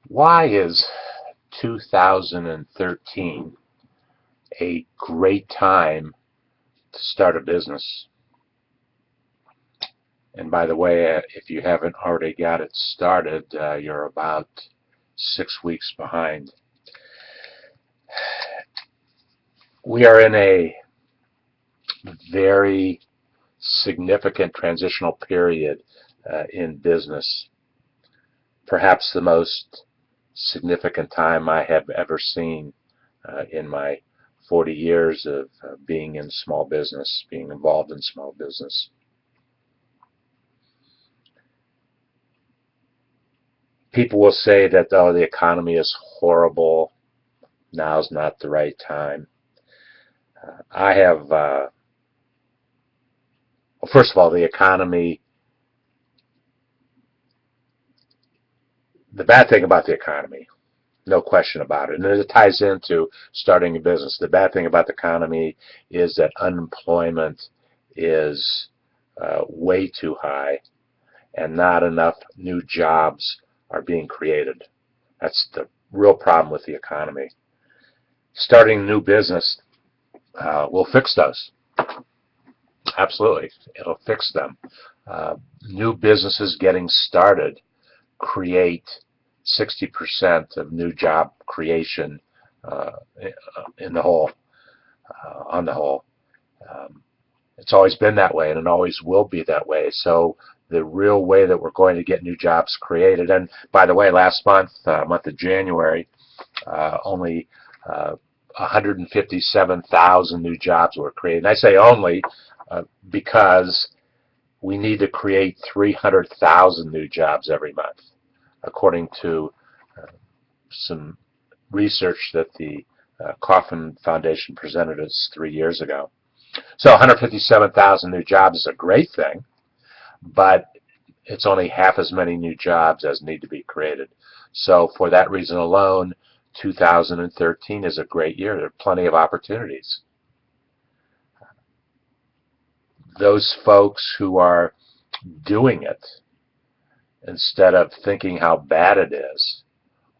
Why is 2013 a great time to start a business? And by the way, if you haven't already got it started, you're about 6 weeks behind. We are in a very significant transitional period in business. Perhaps the most significant time I have ever seen in my 40 years of being in small business, being involved in small business. People will say that, oh, the economy is horrible, now's not the right time. I have, well, first of all, the economy, the bad thing about the economy, no question about it, and it ties into starting a business. The bad thing about the economy is that unemployment is way too high and not enough new jobs are being created. That's the real problem with the economy. Starting a new business will fix those. Absolutely, it'll fix them. New businesses getting started create 60% of new job creation in the whole, on the whole. It's always been that way, and it always will be that way. So the real way that we're going to get new jobs created, and by the way, last month, month of January, only 157,000 new jobs were created. And I say only because we need to create 300,000 new jobs every month, according to some research that the Kauffman Foundation presented us 3 years ago. So 157,000 new jobs is a great thing, but it's only half as many new jobs as need to be created. So for that reason alone, 2013 is a great year. There are plenty of opportunities. Those folks who are doing it, instead of thinking how bad it is,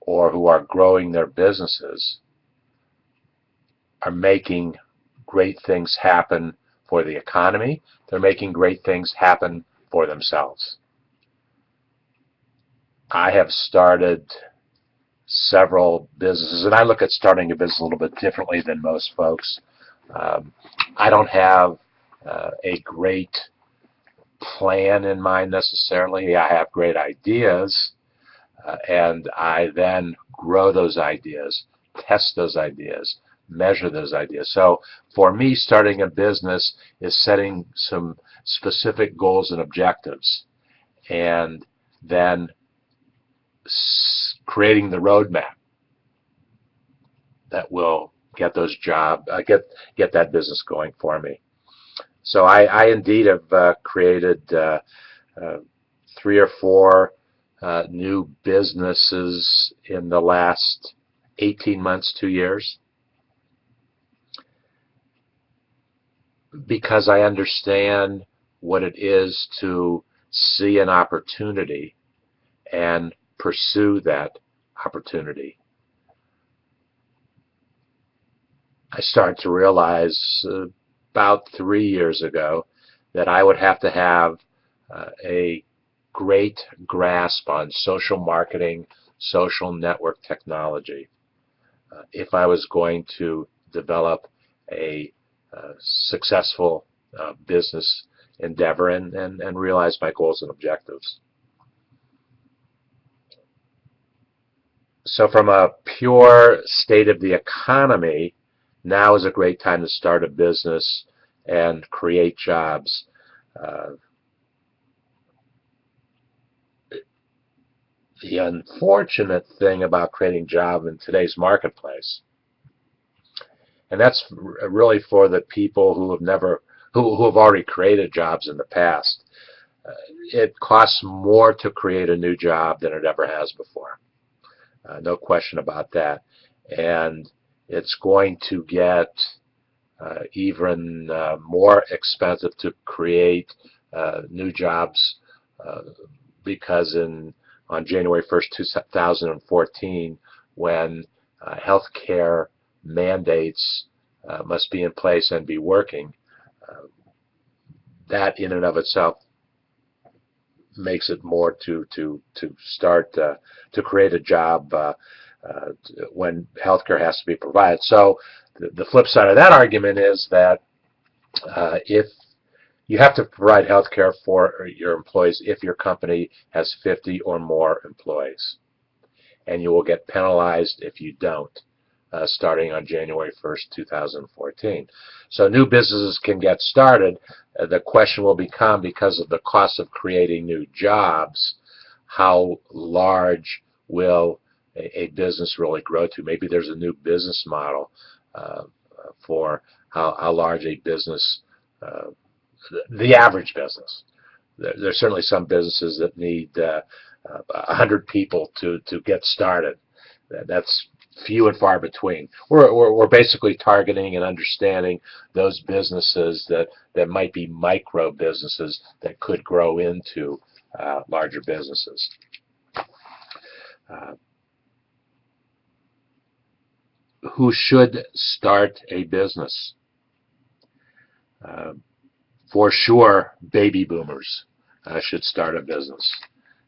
or who are growing their businesses, are making great things happen for the economy. They're making great things happen for themselves. I have started several businesses, and I look at starting a business a little bit differently than most folks. I don't have a great plan in mind necessarily. I have great ideas, and I then grow those ideas, test those ideas, measure those ideas. So for me, starting a business is setting some specific goals and objectives, and then creating the roadmap that will get those get that business going for me. So I indeed have created 3 or 4 new businesses in the last 18 months, 2 years, because I understand what it is to see an opportunity and pursue that opportunity. I started to realize about 3 years ago that I would have to have a great grasp on social marketing, social network technology, if I was going to develop a successful business endeavor and realize my goals and objectives. So from a pure state of the economy, now is a great time to start a business and create jobs. The unfortunate thing about creating jobs in today's marketplace, and that's really for the people who have already created jobs in the past, it costs more to create a new job than it ever has before. No question about that. And it's going to get even more expensive to create new jobs because in on January 1st, 2014, when healthcare mandates must be in place and be working, that in and of itself makes it more to start to create a job when healthcare has to be provided. So the flip side of that argument is that if you have to provide healthcare for your employees if your company has 50 or more employees, and you will get penalized if you don't, starting on January 1st, 2014. So new businesses can get started. The question will become, because of the cost of creating new jobs, how large will a business really grow to? Maybe there's a new business model for how large a business, the average business. There's certainly some businesses that need 100 people to get started. That's few and far between. We're basically targeting and understanding those businesses that might be micro businesses that could grow into larger businesses. Who should start a business? For sure, baby boomers should start a business.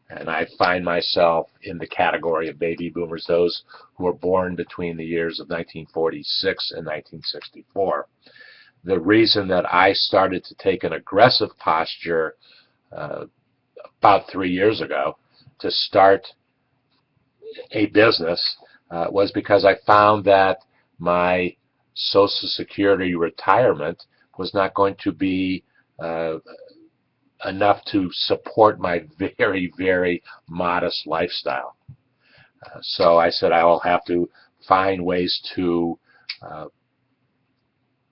And I find myself in the category of baby boomers, those who were born between the years of 1946 and 1964. The reason that I started to take an aggressive posture about 3 years ago to start a business was because I found that my Social Security retirement was not going to be enough to support my very, very modest lifestyle. So I said I will have to find ways to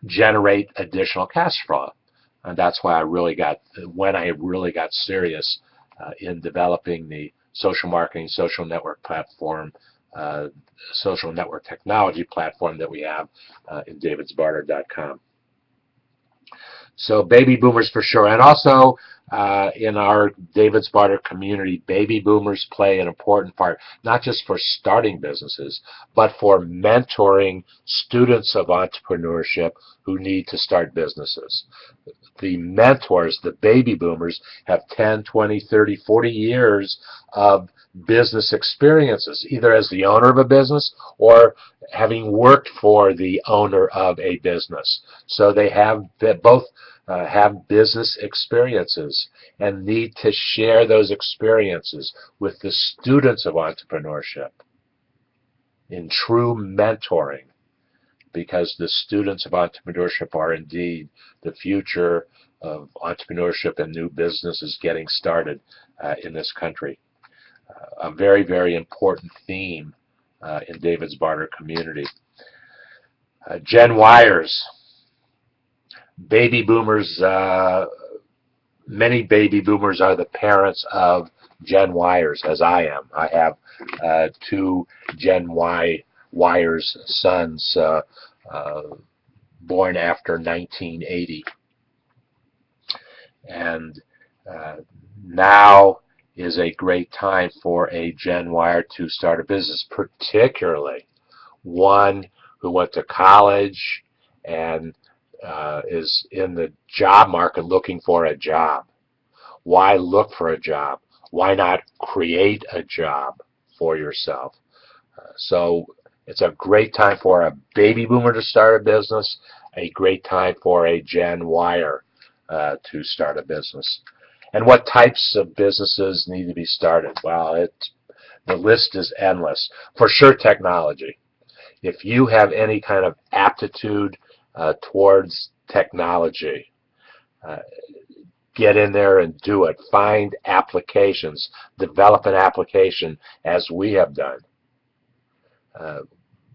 generate additional cash flow. And that's why when I really got serious in developing the social marketing, social network platform, social network technology platform that we have in davidsbarter.com. So baby boomers for sure. And also in our David's Barter community, baby boomers play an important part, not just for starting businesses, but for mentoring students of entrepreneurship who need to start businesses. The mentors, the baby boomers, have 10, 20, 30, 40 years of business experiences, either as the owner of a business or having worked for the owner of a business. So they both have business experiences and need to share those experiences with the students of entrepreneurship in true mentoring, because the students of entrepreneurship are indeed the future of entrepreneurship and new businesses getting started in this country. A very, very important theme in David's Barter community. Gen Yers. Baby boomers, many baby boomers are the parents of Gen Yers, as I am. I have two Gen Yers sons born after 1980. And now is a great time for a Gen Yer to start a business, particularly one who went to college and is in the job market looking for a job. Why look for a job? Why not create a job for yourself? So it's a great time for a baby boomer to start a business, a great time for a Gen Yer to start a business. And what types of businesses need to be started? Well, the list is endless. For sure, technology. If you have any kind of aptitude towards technology, get in there and do it. Find applications. Develop an application, as we have done.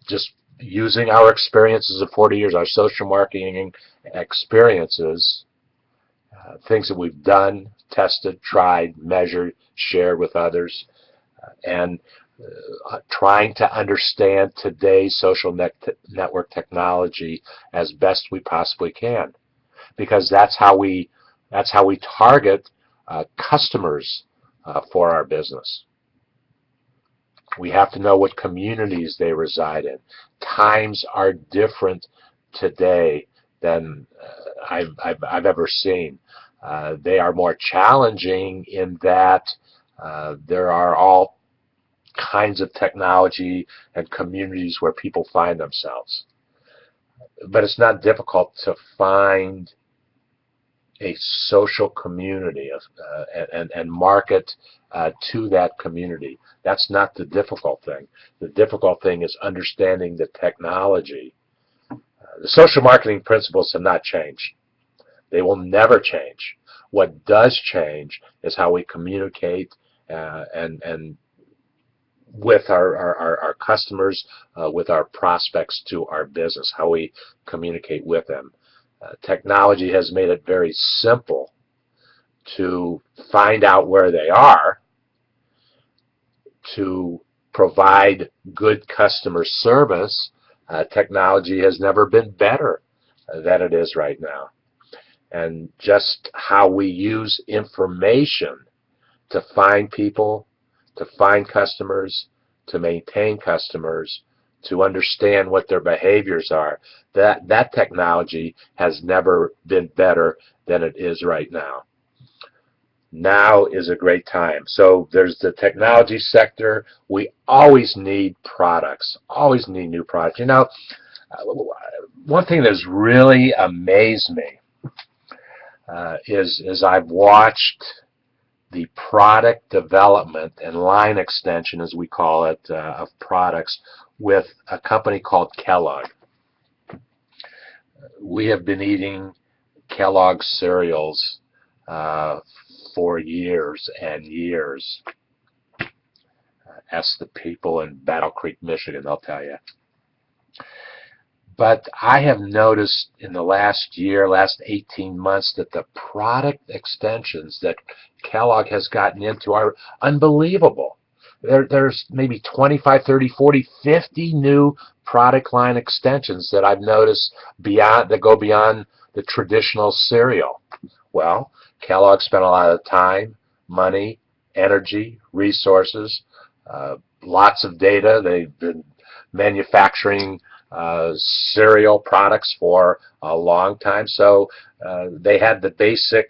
Just using our experiences of 40 years, our social marketing experiences, things that we've done, tested, tried, measured, shared with others, and trying to understand today's social network technology as best we possibly can, because that's how we target customers for our business. We have to know what communities they reside in. Times are different today than I've ever seen. They are more challenging in that there are all kinds of technology and communities where people find themselves. But it's not difficult to find a social community of, and market to that community. That's not the difficult thing. The difficult thing is understanding the technology. The social marketing principles have not changed. They will never change. What does change is how we communicate and with our customers, with our prospects to our business, how we communicate with them. Technology has made it very simple to find out where they are, to provide good customer service. Technology has never been better than it is right now. And just how we use information to find people, to find customers, to maintain customers, to understand what their behaviors are, that technology has never been better than it is right now. Now is a great time. So there's the technology sector. We always need products, always need new products. You know, one thing that's really amazed me is I've watched the product development and line extension, as we call it, of products with a company called Kellogg. We have been eating Kellogg cereals for years and years. Ask the people in Battle Creek, Michigan, they'll tell you. But I have noticed in the last year, last 18 months, that the product extensions that Kellogg has gotten into are unbelievable. There's maybe 25, 30, 40, 50 new product line extensions that I've noticed that go beyond the traditional cereal. Well, Kellogg spent a lot of time, money, energy, resources, lots of data. They've been manufacturing cereal products for a long time, so they had the basic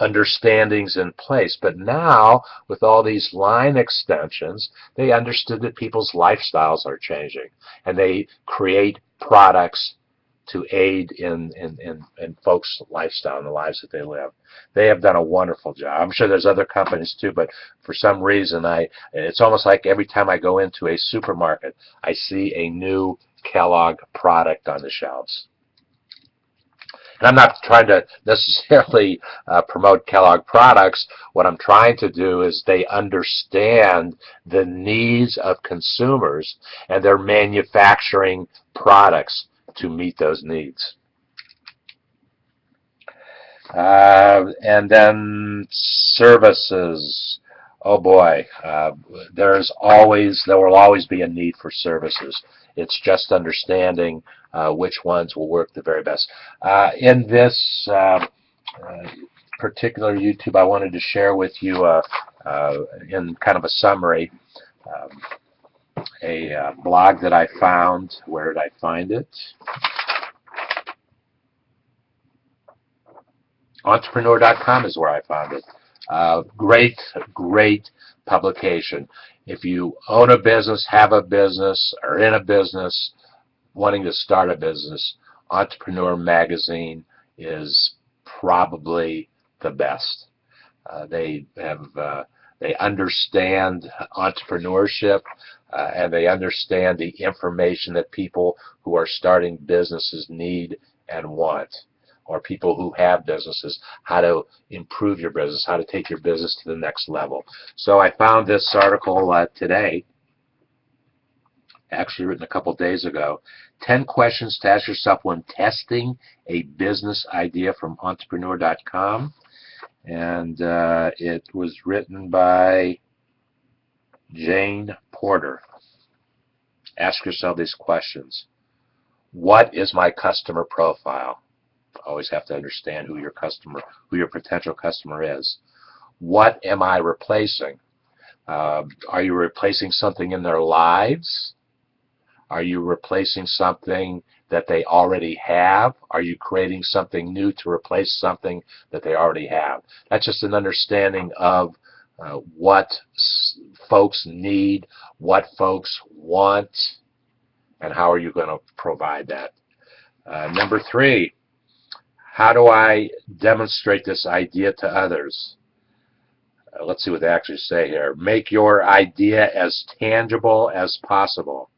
understandings in place. But now, with all these line extensions, they understood that people's lifestyles are changing, and they create products to aid in folks' lifestyle and the lives that they live. They have done a wonderful job. I'm sure there's other companies too, but for some reason, it's almost like every time I go into a supermarket, I see a new Kellogg product on the shelves. And I'm not trying to necessarily promote Kellogg products. What I'm trying to do is they understand the needs of consumers, and they're manufacturing products to meet those needs. And then services. Oh boy, there will always be a need for services. It's just understanding which ones will work the very best. In this particular YouTube, I wanted to share with you in kind of a summary a blog that I found. Where did I find it? Entrepreneur.com is where I found it. Great publication. If you own a business, have a business, or in a business, wanting to start a business, Entrepreneur Magazine is probably the best. They understand entrepreneurship, and they understand the information that people who are starting businesses need and want, or people who have businesses, how to improve your business, how to take your business to the next level. So I found this article today, actually written a couple days ago, 10 questions to ask yourself when testing a business idea, from Entrepreneur.com. And it was written by Jane Porter. Ask yourself these questions. What is my customer profile? Always have to understand who your potential customer is. What am I replacing? Are you replacing something in their lives? Are you replacing something that they already have? Are you creating something new to replace something that they already have? That's just an understanding of what folks need, what folks want, and how are you going to provide that. Number 3, how do I demonstrate this idea to others? Let's see what they actually say here. Make your idea as tangible as possible.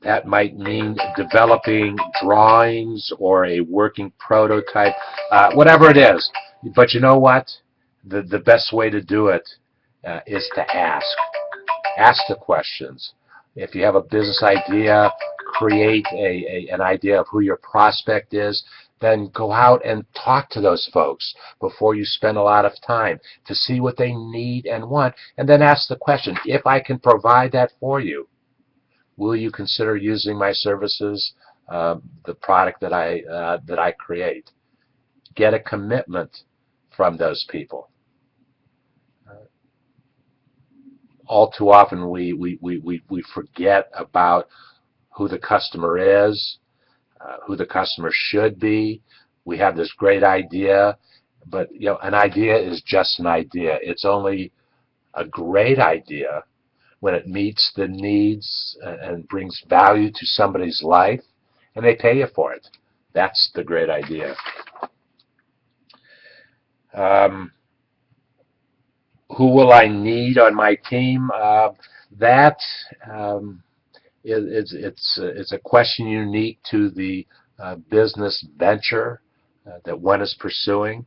That might mean developing drawings or a working prototype, whatever it is. But you know what? The best way to do it is to ask. Ask the questions. If you have a business idea, create an idea of who your prospect is, then go out and talk to those folks before you spend a lot of time to see what they need and want, and then ask the question, if I can provide that for you, will you consider using my services, the product that I create? Get a commitment from those people. All too often we forget about who the customer is, who the customer should be. We have this great idea, but an idea is just an idea. It's only a great idea when it meets the needs and brings value to somebody's life, and they pay you for it. That's the great idea. Who will I need on my team? It's a question unique to the business venture that one is pursuing.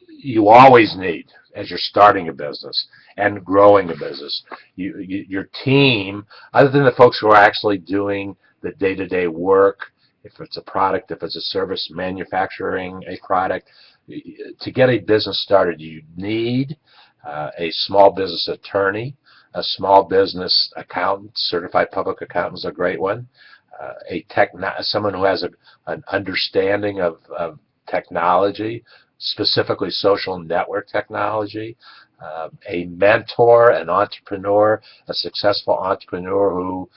You always need, as you're starting a business and growing a business, your team, other than the folks who are actually doing the day-to-day work, if it's a product, if it's a service, manufacturing a product, to get a business started, you need a small business attorney, a small business accountant. Certified public accountant is a great one. Someone who has an understanding of technology, specifically social network technology, a mentor, an entrepreneur, a successful entrepreneur who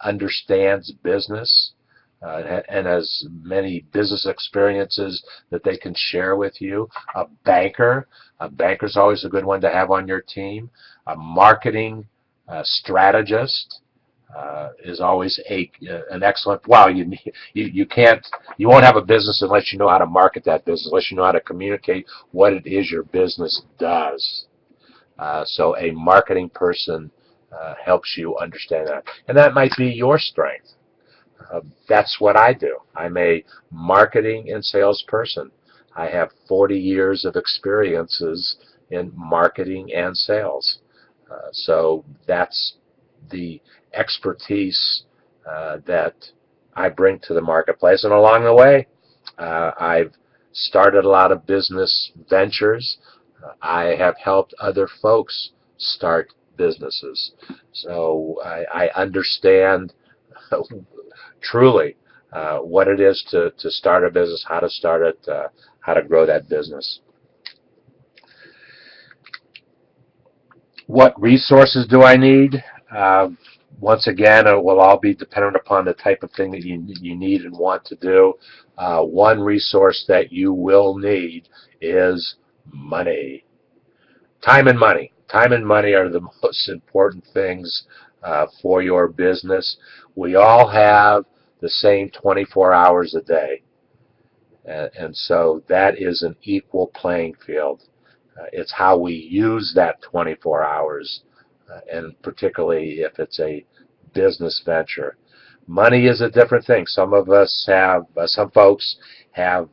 understands business and has many business experiences that they can share with you. A banker. A banker's always a good one to have on your team. A marketing strategist is always an excellent. Wow, you won't have a business unless you know how to market that business, unless you know how to communicate what it is your business does. So a marketing person helps you understand that, and that might be your strength. That's what I do. I'm a marketing and sales person. I have 40 years of experiences in marketing and sales. So that's the expertise that I bring to the marketplace. And along the way, I've started a lot of business ventures. I have helped other folks start businesses. So I understand truly what it is to start a business, how to start it, how to grow that business. What resources do I need? Once again, it will all be dependent upon the type of thing that you need and want to do. One resource that you will need is money. Time and money. Time and money are the most important things for your business. We all have the same 24 hours a day, and so that is an equal playing field. It's how we use that 24 hours, and particularly if it's a business venture. Money is a different thing. Some folks have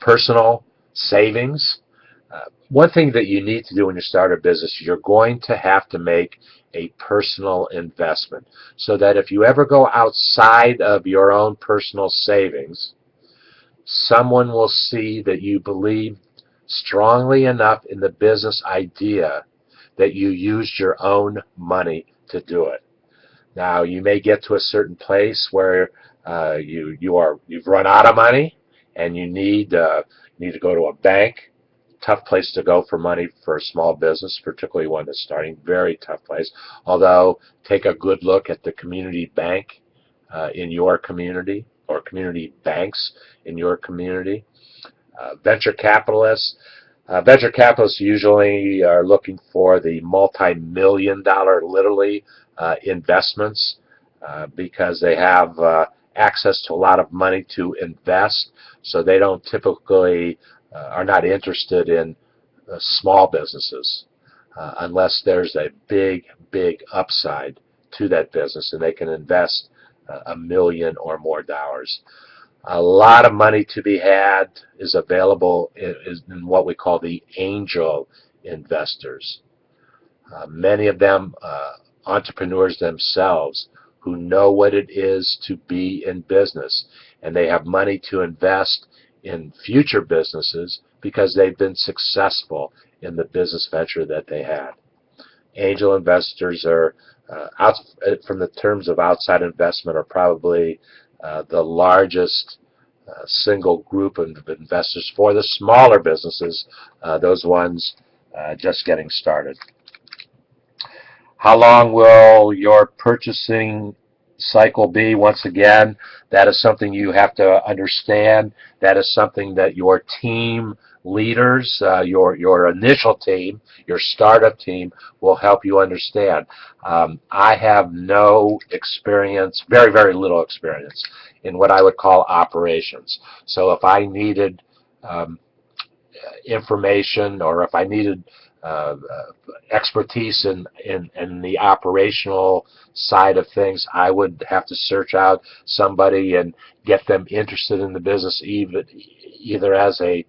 personal savings. One thing that you need to do when you start a business, you're going to have to make a personal investment so that if you ever go outside of your own personal savings, someone will see that you believe strongly enough in the business idea that you used your own money to do it. Now, you may get to a certain place where you've run out of money and you need to go to a bank. Tough place to go for money for a small business, particularly one that's starting. Very tough place. Although, take a good look at the community bank in your community, or community banks in your community. Venture capitalists. Venture capitalists usually are looking for the multi-million dollar, literally, investments because they have access to a lot of money to invest. So they don't typically are not interested in small businesses unless there's a big upside to that business, and they can invest $1 million or more dollars. A lot of money to be had is available in what we call the angel investors. Many of them entrepreneurs themselves who know what it is to be in business, and they have money to invest in future businesses because they've been successful in the business venture that they had. Angel investors are, from the terms of outside investment, are probably the largest single group of investors for the smaller businesses, those ones just getting started. How long will your purchasing cycle be? Once again, that is something you have to understand. That is something that your team leaders, your initial team, your startup team, will help you understand. I have no experience, very little experience, in what I would call operations. So if I needed information, or if I needed expertise in the operational side of things, I would have to search out somebody and get them interested in the business, either as a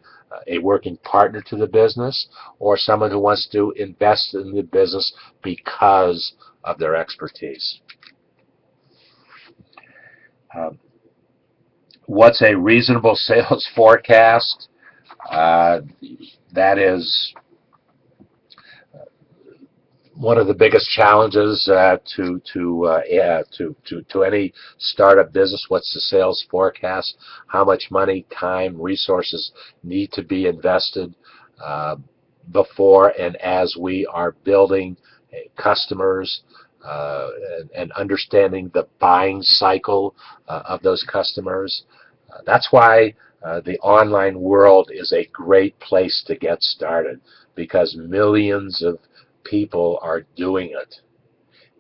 working partner to the business, or someone who wants to invest in the business because of their expertise. What's a reasonable sales forecast? That is one of the biggest challenges to any startup business. What's the sales forecast? How much money, time, resources need to be invested before and as we are building customers and understanding the buying cycle of those customers. That's why the online world is a great place to get started, because millions of people are doing it,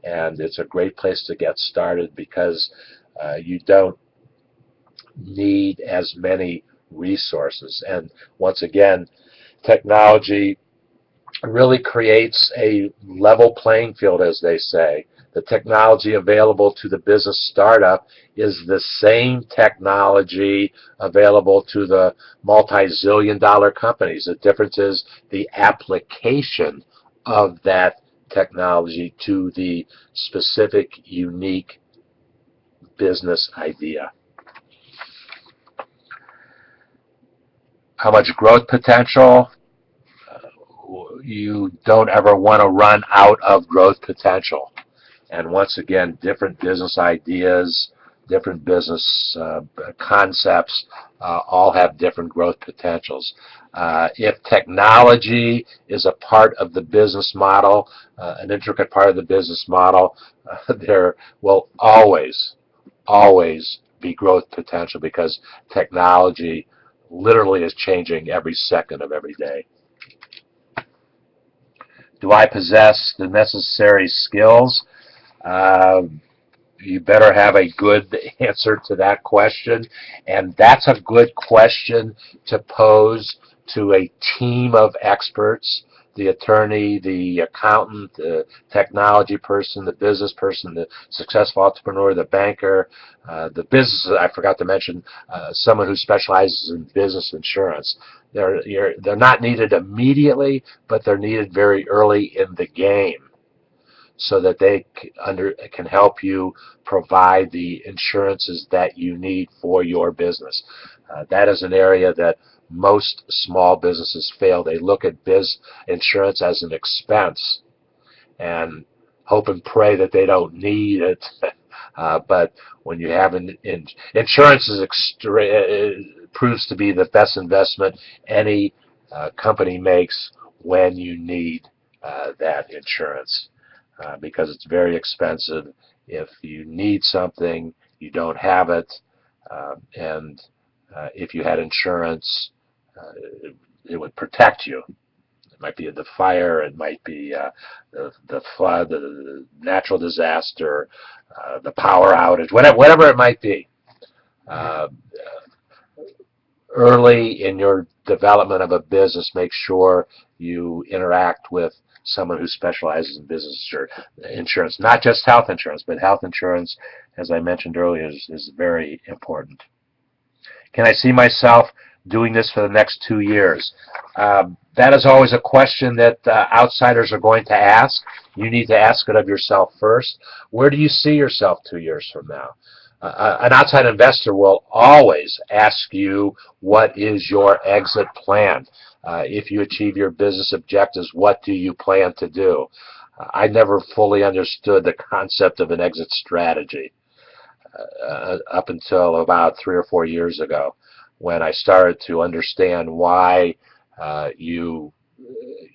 and it's a great place to get started because you don't need as many resources. And once again, technology really creates a level playing field, as they say. The technology available to the business startup is the same technology available to the multi-zillion dollar companies. The difference is the application of that technology to the specific, unique business idea. How much growth potential? You don't ever want to run out of growth potential. And once again, different business ideas, different business concepts all have different growth potentials. If technology is a part of the business model, an intricate part of the business model, there will always be growth potential, because technology literally is changing every second of every day. Do I possess the necessary skills? You better have a good answer to that question, and that's a good question to pose to a team of experts: the attorney, the accountant, the technology person, the business person, the successful entrepreneur, the banker, the business. I forgot to mention someone who specializes in business insurance. They're not needed immediately, but they're needed very early in the game, so that they can help you provide the insurances that you need for your business. That is an area that most small businesses fail. They look at insurance as an expense and hope and pray that they don't need it. But when you have insurance is proves to be the best investment any company makes when you need that insurance, because it's very expensive. If you need something, you don't have it, and if you had insurance, it would protect you. It might be the fire, it might be the flood, the natural disaster, the power outage, whatever it might be. Uh, Early in your development of a business, make sure you interact with someone who specializes in business insurance, not just health insurance, but health insurance, as I mentioned earlier, is very important. Can I see myself doing this for the next 2 years? That is always a question that outsiders are going to ask. You need to ask it of yourself first. Where do you see yourself 2 years from now? An outside investor will always ask you, what is your exit plan? If you achieve your business objectives, what do you plan to do? I never fully understood the concept of an exit strategy up until about 3 or 4 years ago, when I started to understand why you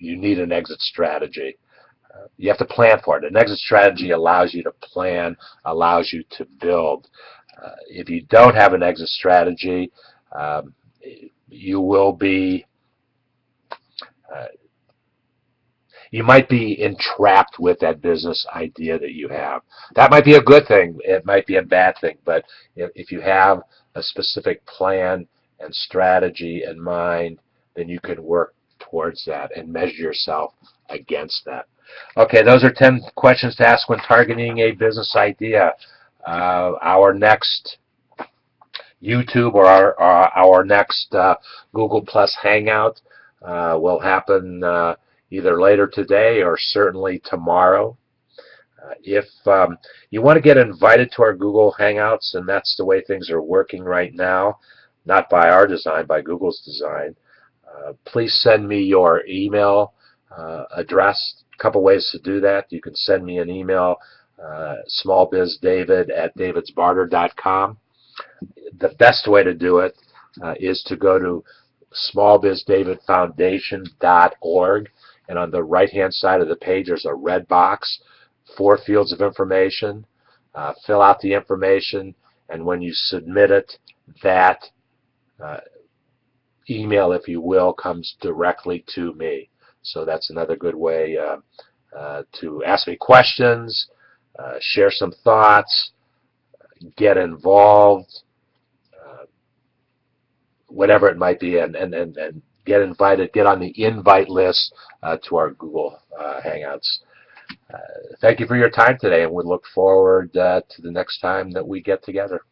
need an exit strategy. You have to plan for it. An exit strategy allows you to plan, allows you to build. If you don't have an exit strategy, you will be you might be entrapped with that business idea that you have. That might be a good thing. It might be a bad thing. But if you have a specific plan and strategy in mind, then you can work towards that and measure yourself against that. Okay, those are 10 questions to ask when targeting a business idea. Our next YouTube or our next Google Plus Hangout will happen either later today or certainly tomorrow. If you want to get invited to our Google Hangouts, and that's the way things are working right now, not by our design, by Google's design, please send me your email address. A couple ways to do that. You can send me an email, smallbizdavid@davidsbarter.com. The best way to do it is to go to smallbizdavidfoundation.org, and on the right-hand side of the page there's a red box, 4 fields of information. Fill out the information, and when you submit it, that email, if you will, comes directly to me. So that's another good way to ask me questions, share some thoughts, get involved, whatever it might be, and get invited, get on the invite list to our Google Hangouts. Thank you for your time today, and we look forward to the next time that we get together.